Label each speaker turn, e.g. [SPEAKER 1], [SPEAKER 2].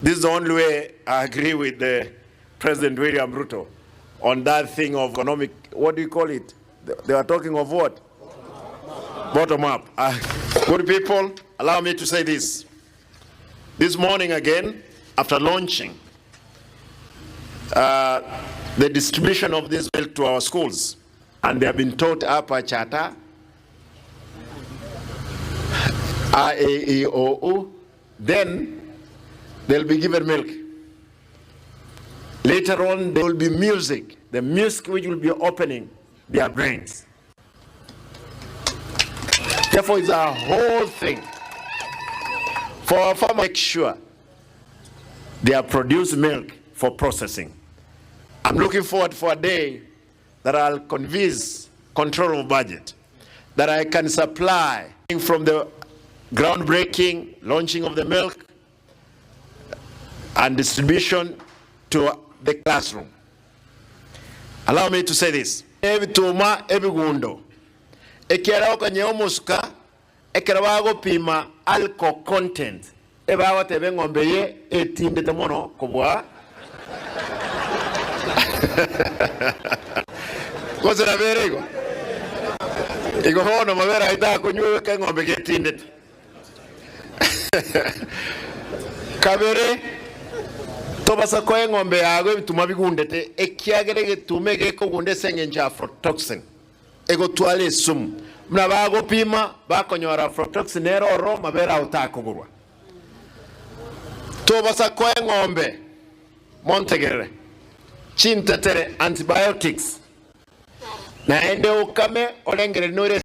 [SPEAKER 1] This is the only way I agree with President William Ruto on that thing of economic, what do you call it? They are talking of what? Bottom up. Good people, allow me to say this. This morning again, after launching the distribution of this milk to our schools, and they have been taught Upper Chata, A-E-I-O-U, then they'll be given milk. Later on, there will be music, the music which will be opening their brains. Therefore, it's a whole thing for our farmers to make sure they have produced milk for processing. I'm looking forward for a day that I'll convince control of budget, that I can supply from the groundbreaking launching of the milk and distribution to the classroom. Allow me to say this. Every tuma, every gundo. Ekera okanye omuska, ekera wago pima alcohol content. Eba watebe ngombe ye etinde temono kubwa. Koze na berego. Iko hono mabera ita kunywe ke ngombe ke etinde. Kabere tobasa ko ngombe yago bituma bigundete ekiagere gitume geko gunde sengenja aflatoxin ego twale sum mna bago pima bakonyora aflatoxin ero mabera utakugurwa tobasa ko ngombe montegere chintetere antibiotics na ende ukame olengere nore